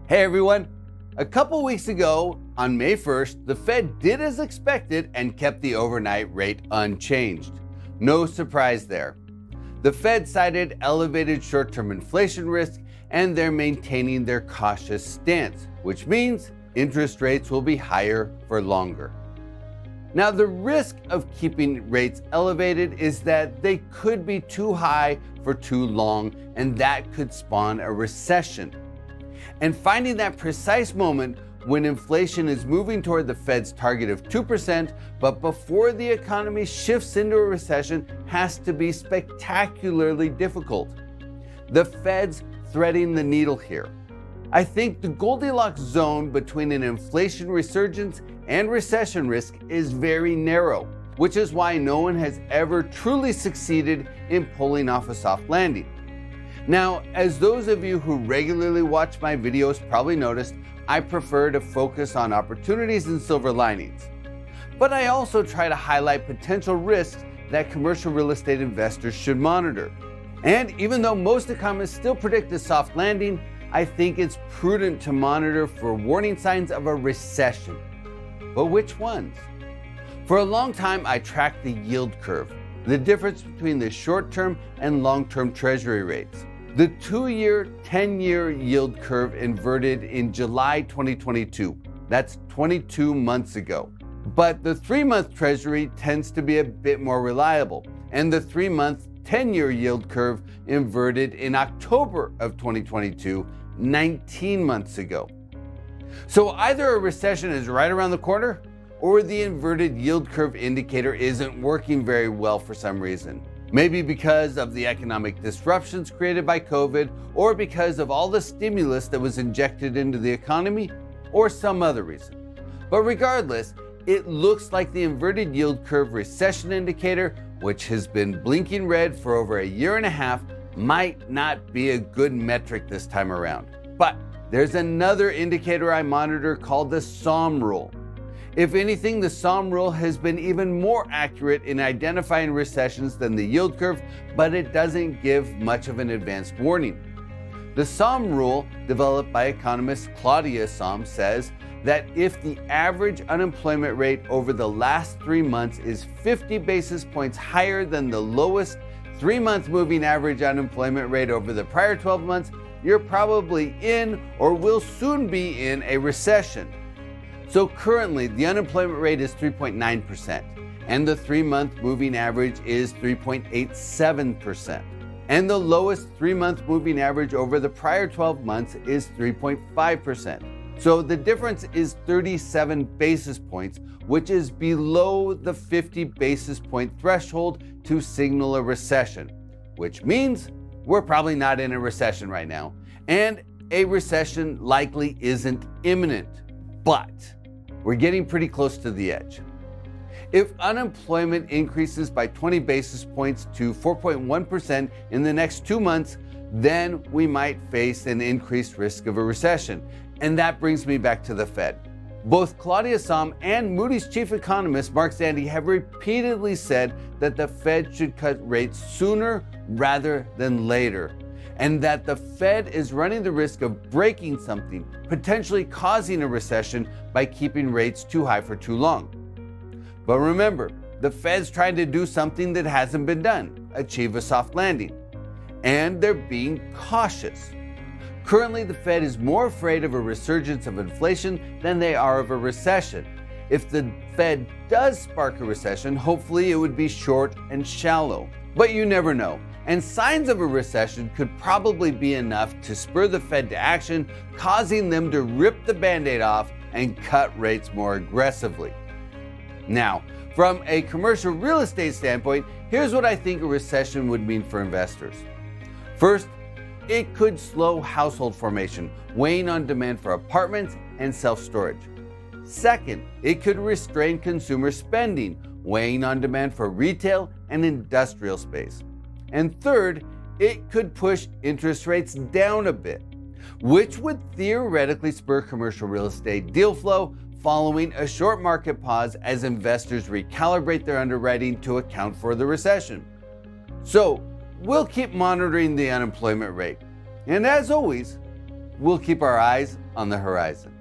Hey everyone! A couple weeks ago, on May 1st, the Fed did as expected and kept the overnight rate unchanged. No surprise there. The Fed cited elevated short-term inflation risk and they're maintaining their cautious stance, which means interest rates will be higher for longer. Now, the risk of keeping rates elevated is that they could be too high for too long, and that could spawn a recession. And finding that precise moment when inflation is moving toward the Fed's target of 2%, but before the economy shifts into a recession, has to be spectacularly difficult. The Fed's threading the needle here. I think the Goldilocks zone between an inflation resurgence and recession risk is very narrow, which is why no one has ever truly succeeded in pulling off a soft landing. Now, as those of you who regularly watch my videos probably noticed, I prefer to focus on opportunities and silver linings. But I also try to highlight potential risks that commercial real estate investors should monitor. And even though most economists still predict a soft landing, I think it's prudent to monitor for warning signs of a recession. But which ones? For a long time, I tracked the yield curve, the difference between the short-term and long-term treasury rates. The 2-year, 10-year yield curve inverted in July 2022. That's 22 months ago. But the 3-month treasury tends to be a bit more reliable, and the 3-month, 10-year yield curve inverted in October of 2022, 19 months ago. So either a recession is right around the corner, or the inverted yield curve indicator isn't working very well for some reason. Maybe because of the economic disruptions created by COVID, or because of all the stimulus that was injected into the economy, or some other reason. But regardless, it looks like the inverted yield curve recession indicator, which has been blinking red for over a year and a half, might not be a good metric this time around. But there's another indicator I monitor called the SOM rule. If anything, the SOM rule has been even more accurate in identifying recessions than the yield curve, but it doesn't give much of an advanced warning. The SOM rule, developed by economist Claudia Sahm, says that if the average unemployment rate over the last 3 months is 50 basis points higher than the lowest 3-month moving average unemployment rate over the prior 12 months, you're probably in or will soon be in a recession. So currently, the unemployment rate is 3.9%, and the 3-month moving average is 3.87%. And the lowest 3-month moving average over the prior 12 months is 3.5%. So the difference is 37 basis points, which is below the 50 basis point threshold to signal a recession, which means we're probably not in a recession right now, and a recession likely isn't imminent, but we're getting pretty close to the edge. If unemployment increases by 20 basis points to 4.1% in the next 2 months, then we might face an increased risk of a recession. And that brings me back to the Fed. Both Claudia Sahm and Moody's chief economist Mark Zandi have repeatedly said that the Fed should cut rates sooner rather than later, and that the Fed is running the risk of breaking something, potentially causing a recession by keeping rates too high for too long. But remember, the Fed's trying to do something that hasn't been done, achieve a soft landing, and they're being cautious. Currently, the Fed is more afraid of a resurgence of inflation than they are of a recession. If the Fed does spark a recession, hopefully it would be short and shallow. But you never know, and signs of a recession could probably be enough to spur the Fed to action, causing them to rip the Band-Aid off and cut rates more aggressively. Now, from a commercial real estate standpoint, here's what I think a recession would mean for investors. First, it could slow household formation, weighing on demand for apartments and self-storage. Second, it could restrain consumer spending, weighing on demand for retail and industrial space. And third, it could push interest rates down a bit, which would theoretically spur commercial real estate deal flow following a short market pause as investors recalibrate their underwriting to account for the recession. So, we'll keep monitoring the unemployment rate. And as always, we'll keep our eyes on the horizon.